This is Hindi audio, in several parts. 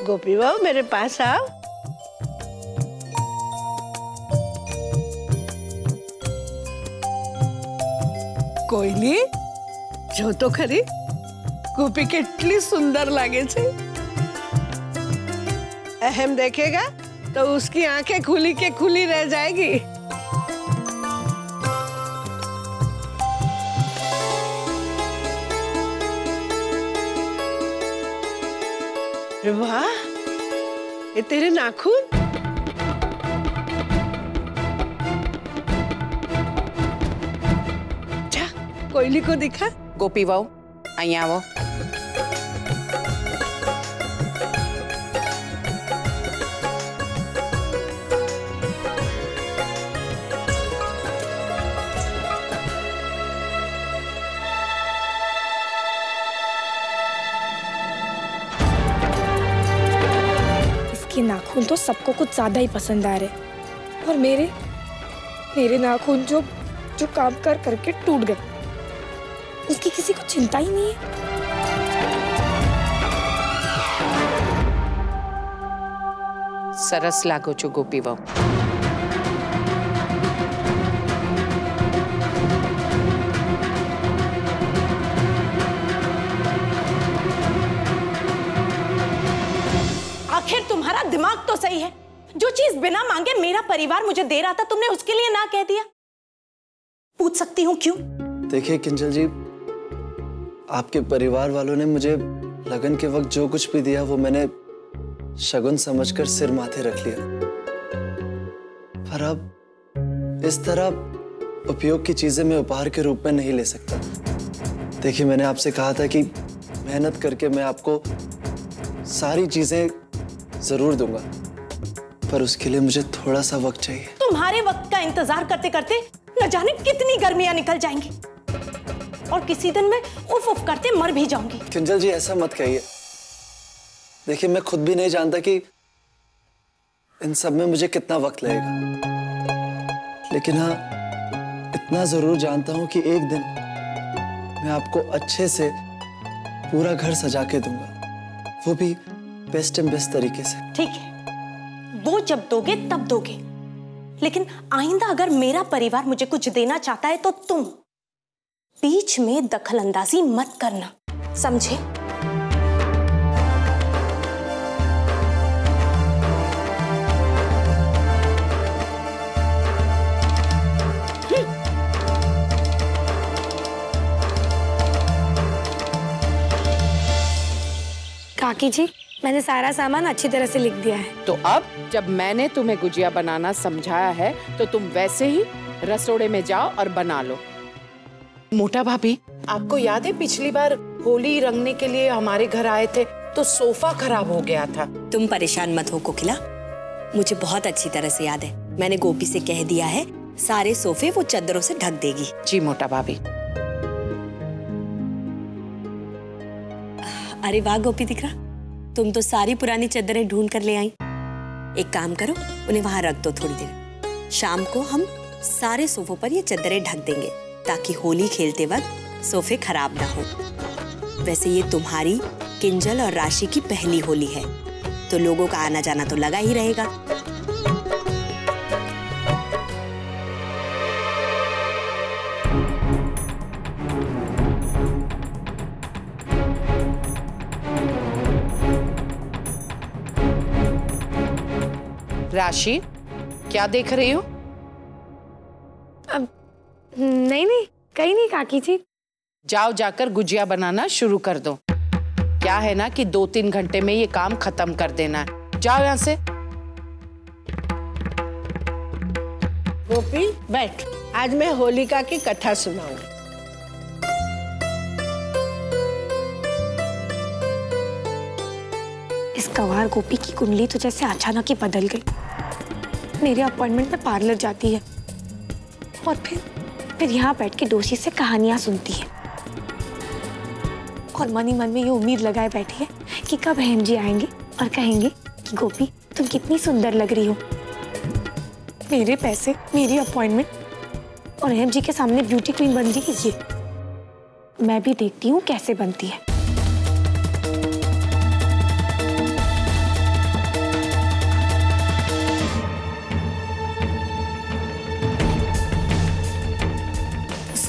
गोपी बहू मेरे पास आओ। कोयली जो तो खरी गोपी કેટલી सुंदर लागे छे। अहम देखेगा तो उसकी आंखें खुली के खुली रह जाएगी। वाह, ये तेरे नाखून। जा कोयली को दिखा। गोपी बहू અહીંયા આવો। इसके नाखून तो सबको कुछ ज्यादा ही पसंद आ रहे और मेरे नाखून जो काम कर करके टूट गए, उसकी किसी को चिंता ही नहीं है। सरस लागो छो गोपी बहू। आखिर तुम्हारा दिमाग तो सही है। जो चीज बिना मांगे मेरा परिवार मुझे दे रहा था, तुमने उसके लिए ना कह दिया। पूछ सकती हूँ क्यों? देखिए किंजल जी, आपके परिवार वालों ने मुझे लगन के वक्त जो कुछ भी दिया वो मैंने शगुन समझकर सिर माथे रख लिया। पर अब इस तरह उपयोग की चीजें मैं उपहार के रूप में नहीं ले सकता। देखिए मैंने आपसे कहा था कि मेहनत करके मैं आपको सारी चीजें जरूर दूंगा, पर उसके लिए मुझे थोड़ा सा वक्त चाहिए। तुम्हारे वक्त का इंतजार करते करते न जाने कितनी गर्मियां निकल जाएंगी और किसी दिन मैं उफ उफ करते मर भी जाऊंगी। किंजल जी ऐसा मत कहिए। देखिए मैं खुद भी नहीं जानता कि इन सब में मुझे कितना वक्त लगेगा, लेकिन हाँ इतना जरूर जानता हूं कि एक दिन मैं आपको अच्छे से पूरा घर सजा के दूंगा, वो भी बेस्ट एंड बेस्ट तरीके से। ठीक है, वो जब दोगे तब दोगे, लेकिन आइंदा अगर मेरा परिवार मुझे कुछ देना चाहता है तो तुम बीच में दखलंदाजी मत करना, समझे? काकी जी, मैंने सारा सामान अच्छी तरह से लिख दिया है। तो अब जब मैंने तुम्हें गुजिया बनाना समझाया है तो तुम वैसे ही रसोड़े में जाओ और बना लो। मोटा भाभी, आपको याद है पिछली बार होली रंगने के लिए हमारे घर आए थे तो सोफा खराब हो गया था। तुम परेशान मत हो कोकिला, मुझे बहुत अच्छी तरह से याद है। मैंने गोपी से कह दिया है सारे सोफे वो चादरों से ढक देगी। जी मोटा भाभी। अरे वाह गोपी दिखरा, तुम तो सारी पुरानी चादरें ढूंढ कर ले आई। एक काम करो, उन्हें वहां रख दो थोड़ी देर। शाम को हम सारे सोफों पर ये चादरें ढक देंगे ताकि होली खेलते वक्त सोफे खराब ना हो। वैसे ये तुम्हारी, किंजल और राशि की पहली होली है, तो लोगों का आना जाना तो लगा ही रहेगा। राशि, क्या देख रही हो? अब नहीं कहीं नहीं काकी जी। जाओ जाकर गुजिया बनाना शुरू कर दो। क्या है ना कि 2-3 घंटे में ये काम खत्म कर देना है। जाओ यहाँ से। गोपी बैठ, आज मैं होलिका की कथा सुनाऊंगी। इस गवार गोपी की कुंडली तो जैसे अचानक ही बदल गई। मेरे अपॉइंटमेंट में पार्लर जाती है और फिर यहाँ बैठ के डोसी से कहानियां सुनती है और मन ही मन में ये उम्मीद लगाए बैठी है कि कब हेम जी आएंगे और कहेंगे कि गोपी तुम कितनी सुंदर लग रही हो। मेरे पैसे, मेरी अपॉइंटमेंट और हेम जी के सामने ब्यूटी क्वीन बन रही है ये। मैं भी देखती हूँ कैसे बनती है।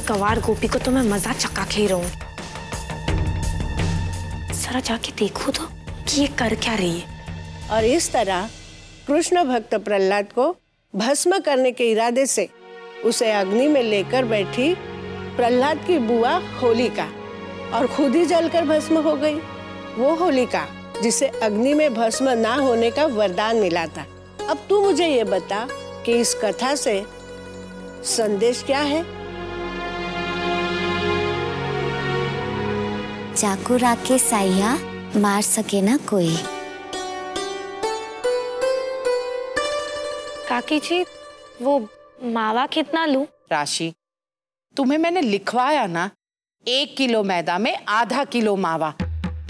गवार गोपी को तो मैं मजा चका के ही रहूं। जरा जाके देखूं तो कि ये कर क्या रही है। और इस तरह कृष्ण भक्त प्रहलाद को भस्म करने के इरादे से उसे अग्नि में लेकर बैठी प्रहलाद की बुआ होलिका, और खुद ही जलकर भस्म हो गई। वो होलिका जिसे अग्नि में भस्म ना होने का वरदान मिला था। अब तू मुझे ये बता कि इस कथा से संदेश क्या है? चाकू राके साइया मार सके ना कोई। काकी जी, वो मावा कितना लूं? राशि, तुम्हें मैंने लिखवाया ना, 1 किलो मैदा में आधा किलो मावा।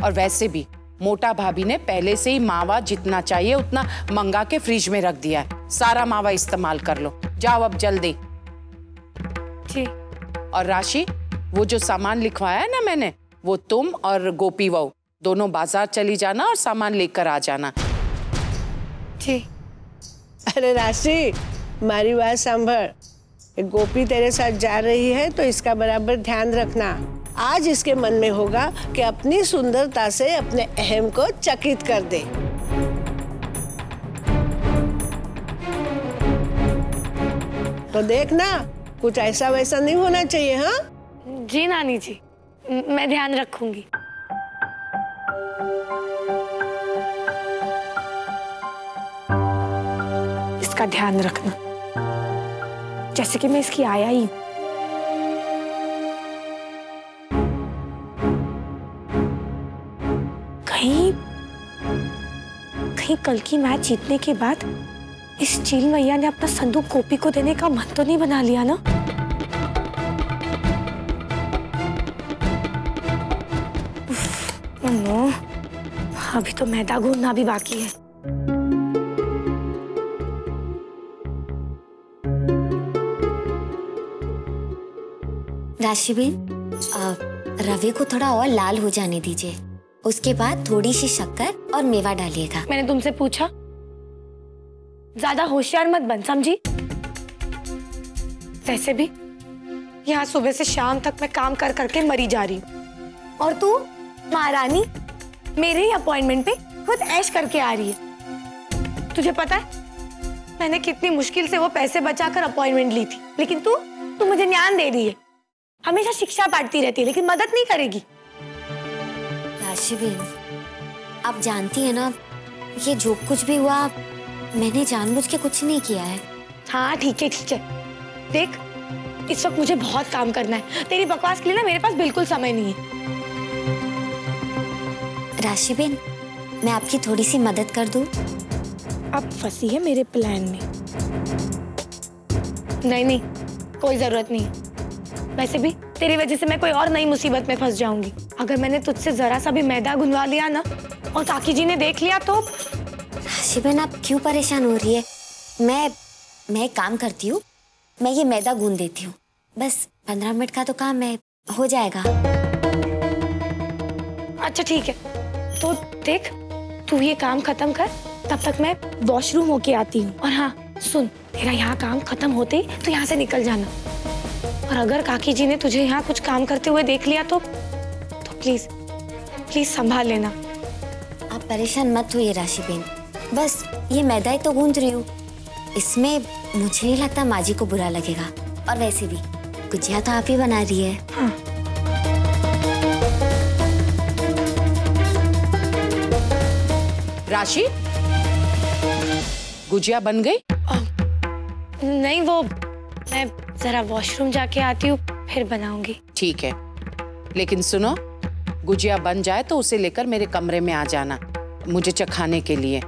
और वैसे भी मोटा भाभी ने पहले से ही मावा जितना चाहिए उतना मंगा के फ्रिज में रख दिया है। सारा मावा इस्तेमाल कर लो। जाओ अब जल्दी। जी। और राशि, वो जो सामान लिखवाया है ना मैंने, वो तुम और गोपी वहू दोनों बाजार चली जाना और सामान लेकर आ जाना। जी। अरे राशि, हमारी बात सांभर। गोपी तेरे साथ जा रही है तो इसका बराबर ध्यान रखना। आज इसके मन में होगा कि अपनी सुंदरता से अपने अहम को चकित कर दे। तो देखना, कुछ ऐसा वैसा नहीं होना चाहिए। हाँ जी नानी जी, मैं ध्यान रखूंगी। इसका ध्यान रखना जैसे कि मैं इसकी आया ही। कहीं कल की मैच जीतने के बाद इस चील मैया ने अपना संदूक गोपी को देने का मन तो नहीं बना लिया ना? नो, अभी तो मैदा गूंदना भी बाकी है। राशिबेन, रवे को थोड़ा और लाल हो जाने दीजिए। उसके बाद थोड़ी सी शक्कर और मेवा डालिएगा। मैंने तुमसे पूछा? ज्यादा होशियार मत बन, समझी? वैसे भी यहाँ सुबह से शाम तक मैं काम कर करके मरी जा रही हूँ, और तू महारानी मेरे ही अपॉइंटमेंट पे खुद ऐश करके आ रही है। तुझे पता है मैंने कितनी मुश्किल से वो पैसे बचाकर अपॉइंटमेंट ली थी, लेकिन तू मुझे ज्ञान दे रही है। हमेशा शिक्षा बांटती रहती है लेकिन मदद नहीं करेगी। राशिबेन, आप जानती है ना, ये जो कुछ भी हुआ मैंने जानबूझ के कुछ नहीं किया है। हाँ ठीक है ठीक है। देख, इस वक्त मुझे बहुत काम करना है। तेरी बकवास के लिए ना मेरे पास बिल्कुल समय नहीं है। राशिबेन, मैं आपकी थोड़ी सी मदद कर दूं? अब फंसी है मेरे प्लान में। नहीं, कोई जरूरत नहीं। वैसे भी तेरी वजह से मैं कोई और नई मुसीबत में फंस जाऊंगी। अगर मैंने तुझसे जरा सा भी मैदा गुंदवा लिया ना और काकी जी ने देख लिया तो। राशिबेन, आप क्यों परेशान हो रही है? मैं एक काम करती हूँ, मैं ये मैदा गूंद देती हूँ। बस 15 मिनट का तो काम है, हो जाएगा। अच्छा ठीक है, तो देख तू ये काम खत्म कर, तब तक मैं वॉशरूम होके आती हूँ। और हाँ सुन, तेरा यहाँ काम खत्म होते ही तो यहाँ से निकल जाना। और अगर काकी जी ने तुझे यहाँ कुछ काम करते हुए देख लिया तो प्लीज प्लीज संभाल लेना। आप परेशान मत होइए राशिबेन, बस ये मैदा ही तो गूंद रही हूँ। इसमें मुझे नहीं लगता माँ जी को बुरा लगेगा। और वैसे भी गुजिया तो आप ही बना रही है। हाँ। राशि, गुजिया बन गई? नहीं, वो मैं जरा वॉशरूम जाके आती हूँ, फिर बनाऊंगी। ठीक है, लेकिन सुनो, गुजिया बन जाए तो उसे लेकर मेरे कमरे में आ जाना मुझे चखाने के लिए।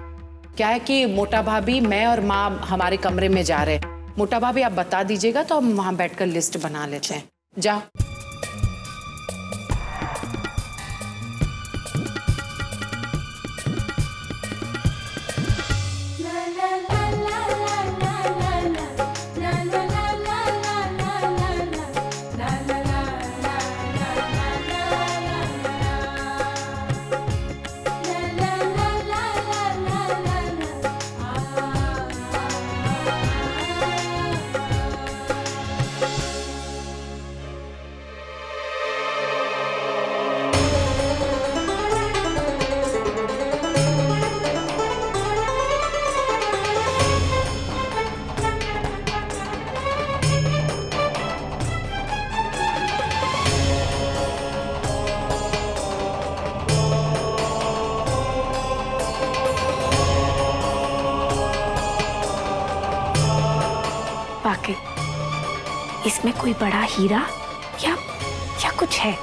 क्या है कि मोटा भाभी, मैं और माँ हमारे कमरे में जा रहे। मोटा भाभी आप बता दीजिएगा तो हम वहां बैठकर लिस्ट बना लेते हैं। जाओ। इसमें कोई बड़ा हीरा या कुछ है।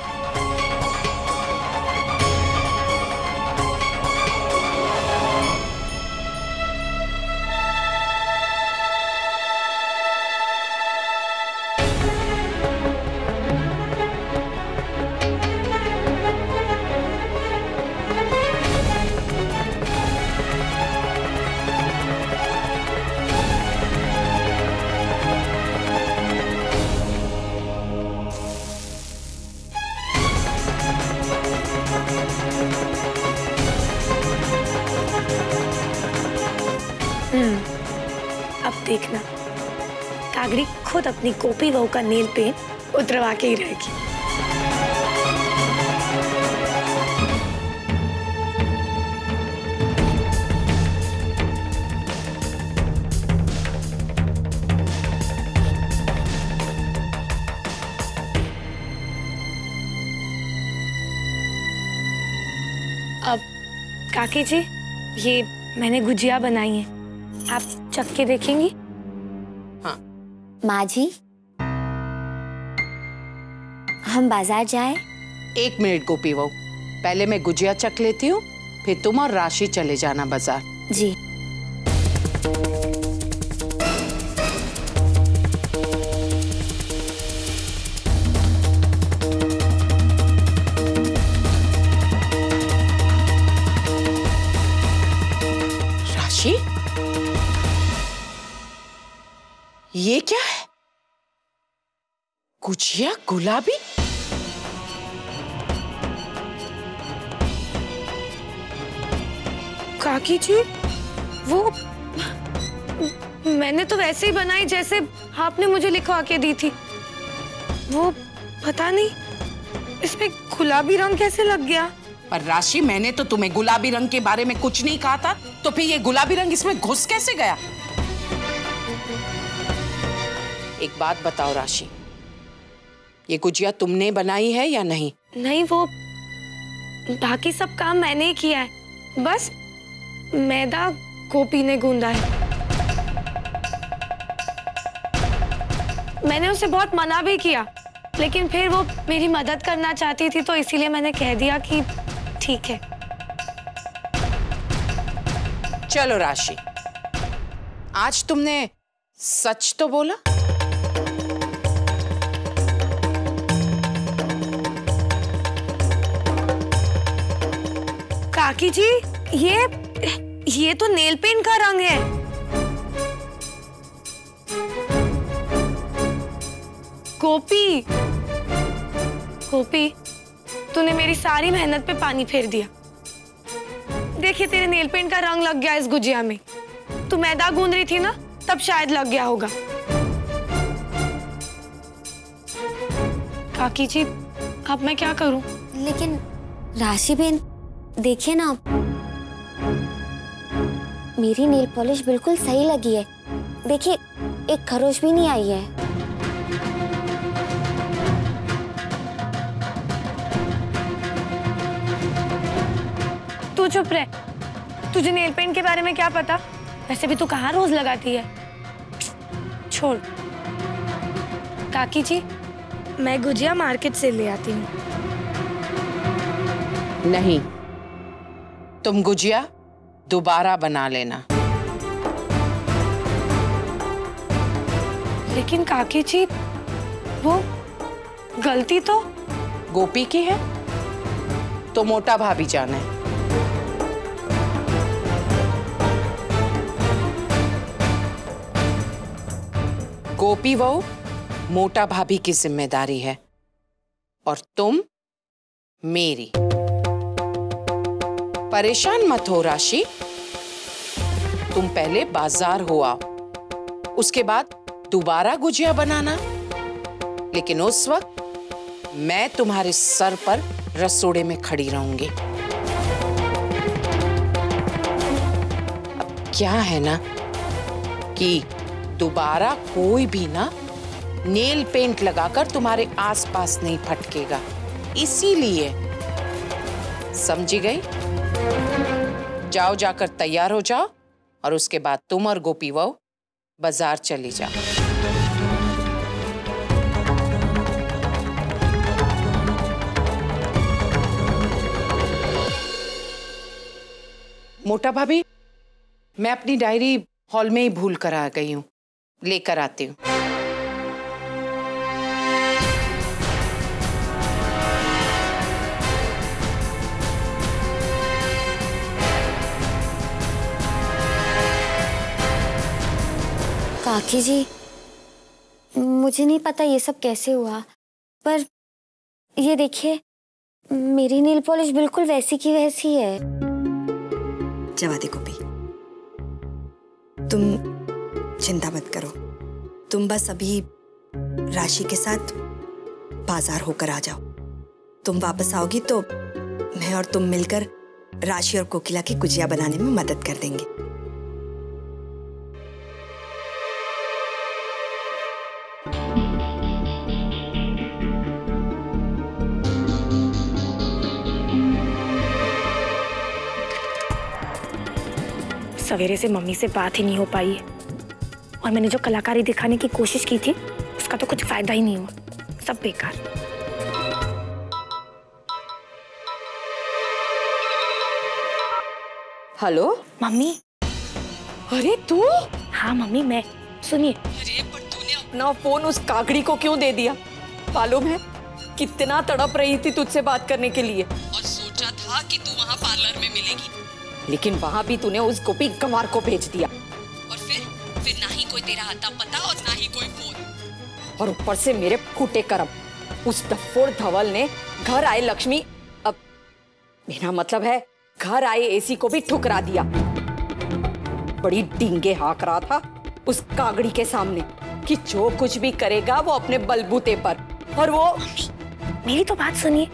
अब देखना, कागड़ी खुद अपनी गोपी बहू का नेल पेंट उतरवा के ही रहेगी। अब काकी जी, ये मैंने गुजिया बनाई है, आप चख के देखेंगी? हाँ। माँ जी, हम बाजार जाए? 1 मिनट गोपी बहू, पहले मैं गुजिया चख लेती हूँ, फिर तुम और राशि चले जाना बाजार। जी। राशि, ये क्या है? गुजिया गुलाबी? काकी जी, वो मैंने तो वैसे ही बनाई जैसे आपने मुझे लिखवा के दी थी। वो पता नहीं इसमें गुलाबी रंग कैसे लग गया। पर राशि, मैंने तो तुम्हें गुलाबी रंग के बारे में कुछ नहीं कहा था, तो फिर ये गुलाबी रंग इसमें घुस कैसे गया? एक बात बताओ राशि, ये गुजिया तुमने बनाई है या नहीं? नहीं, वो बाकी सब काम मैंने ही किया है, बस मैदा गोपी ने गूंदा है। मैंने उसे बहुत मना भी किया, लेकिन फिर वो मेरी मदद करना चाहती थी, तो इसीलिए मैंने कह दिया कि ठीक है। चलो राशि, आज तुमने सच तो बोला? काकी जी, ये तो नेल पेंट का रंग है। गोपी, गोपी, तूने मेरी सारी मेहनत पे पानी फेर दिया। देखिए, तेरे नेल पेंट का रंग लग गया इस गुजिया में। तू मैदा गूंद रही थी ना, तब शायद लग गया होगा। काकी जी, अब मैं क्या करूं? लेकिन राशि बहन, देखिए ना, मेरी नेल पॉलिश बिल्कुल सही लगी है। देखिए, एक खरोच भी नहीं आई है। तू चुप रह, तुझे नेल पेंट के बारे में क्या पता? वैसे भी तू कहाँ रोज लगाती है। छोड़। काकी जी, मैं गुजिया मार्केट से ले आती हूँ। नहीं, तुम गुजिया दोबारा बना लेना। लेकिन काकी जी, वो गलती तो गोपी की है, तो मोटा भाभी जाने। गोपी बहू मोटा भाभी की जिम्मेदारी है और तुम मेरी। परेशान मत हो राशि, तुम पहले बाजार हो आओ, उसके बाद दोबारा गुजिया बनाना। लेकिन उस वक्त मैं तुम्हारे सर पर रसोड़े में खड़ी रहूंगी। अब क्या है ना कि दोबारा कोई भी ना नेल पेंट लगाकर तुम्हारे आसपास नहीं फटकेगा, इसीलिए। समझी गई? जाओ, जाकर तैयार हो जाओ और उसके बाद तुम और गोपी बहू बाजार चली जाओ। मोटा भाभी, मैं अपनी डायरी हॉल में ही भूल कर आ गई हूँ, लेकर आती हूँ। काकी जी, मुझे नहीं पता ये सब कैसे हुआ, पर ये देखिए मेरी नील पॉलिश बिल्कुल वैसी की वैसी है। जवादी गोपी, तुम चिंता मत करो, तुम बस अभी राशि के साथ बाजार होकर आ जाओ। तुम वापस आओगी तो मैं और तुम मिलकर राशि और कोकिला की गुजिया बनाने में मदद कर देंगे। सवेरे से मम्मी से बात ही नहीं हो पाई है, और मैंने जो कलाकारी दिखाने की कोशिश की थी उसका तो कुछ फायदा ही नहीं हुआ, सब बेकार। Hello mummy. अरे तू? हाँ मम्मी, मैं सुनिए। अरे पर तूने अपना फोन उस कागड़ी को क्यों दे दिया? मालूम है कितना तड़प रही थी तुझसे बात करने के लिए, और सोचा था कि तू वहाँ पार्लर में मिलेगी, लेकिन वहाँ भी तूने उस गोपी गंवार को भेज दिया। और फिर ना ही कोई तेरा आता पता और ना ही कोई फोन, और ऊपर से मेरे फूटे कर्म, उस डफोड़ धवल ने घर आए लक्ष्मी, अब मेरा मतलब है घर आए एसी को भी ठुकरा दिया। बड़ी डींगे हाँक रहा था उस कागड़ी के सामने कि जो कुछ भी करेगा वो अपने बलबूते पर, और वो। मम्मी मेरी तो बात सुनिए।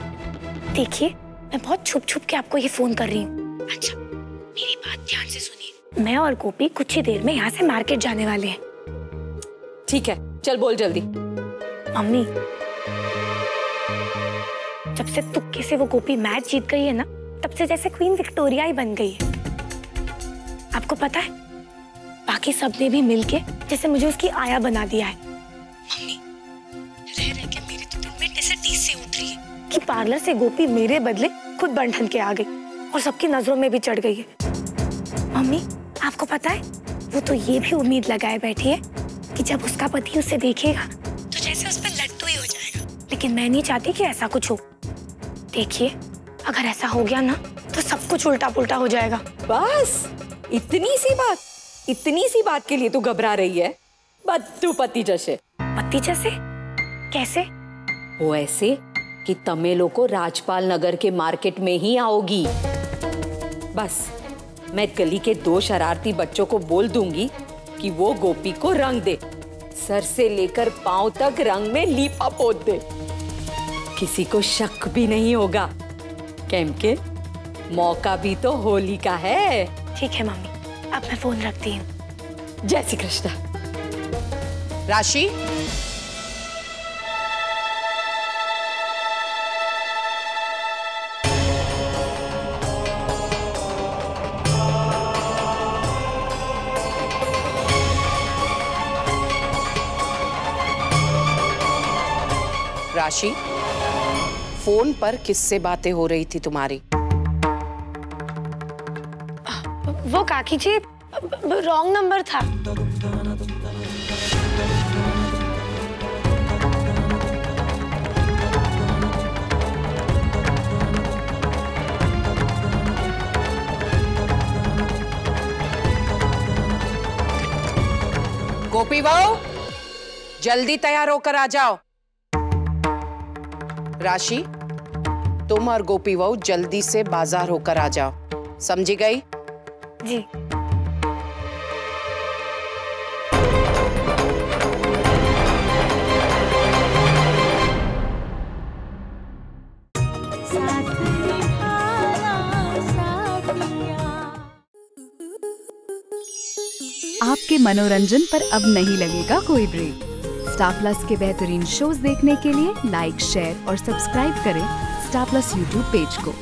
देखिए मैं बहुत छुप छुप के आपको ये फोन कर रही हूँ। अच्छा मेरी बात ध्यान से सुनिए। मैं और गोपी कुछ ही देर में यहाँ से मार्केट जाने वाले हैं। ठीक है, चल बोल जल्दी। मम्मी जब से तुक्के से वो गोपी मैच जीत गई है ना, तब से जैसे क्वीन विक्टोरिया ही बन गई है। आपको पता है बाकी सबने भी मिलके जैसे मुझे उसकी आया बना दिया है। मम्मी रह रह के मेरी तो दिन में जैसे टीस से उठ रही है कि पार्लर से गोपी मेरे बदले खुद बन के आ गई और सबकी नजरों में भी चढ़ गई है। मम्मी आपको पता है वो तो ये भी उम्मीद लगाए बैठी है कि जब उसका पति उसे देखेगा तो जैसे उस पर लट्टू ही हो जाएगा, लेकिन मैं नहीं चाहती कि ऐसा कुछ हो। देखिए अगर ऐसा हो गया ना तो सब कुछ उल्टा पुल्टा हो जाएगा। बस इतनी सी बात के लिए तू घबरा रही है? बद्दू पति जैसे। पति जैसे कैसे? वो ऐसे कि तमेलो को राजपाल नगर के मार्केट में ही आओगी। बस मैं गली के 2 शरारती बच्चों को बोल दूंगी कि वो गोपी को रंग दे, सर से लेकर पांव तक रंग में लीपा पोत दे। किसी को शक भी नहीं होगा, क्योंकि मौका भी तो होली का है। ठीक है मम्मी, अब मैं फोन रखती हूँ। जय श्री कृष्ण। राशि, राशि, फोन पर किससे बातें हो रही थी तुम्हारी? वो काकी जी रॉन्ग नंबर था। गोपी बहू जल्दी तैयार होकर आ जाओ। राशि, तुम और गोपी बहू जल्दी से बाजार होकर आ जाओ, समझी गई? जी। आपके मनोरंजन पर अब नहीं लगेगा कोई ब्रेक। स्टार प्लस के बेहतरीन शोज देखने के लिए लाइक, शेयर और सब्सक्राइब करें स्टार प्लस यूट्यूब पेज को।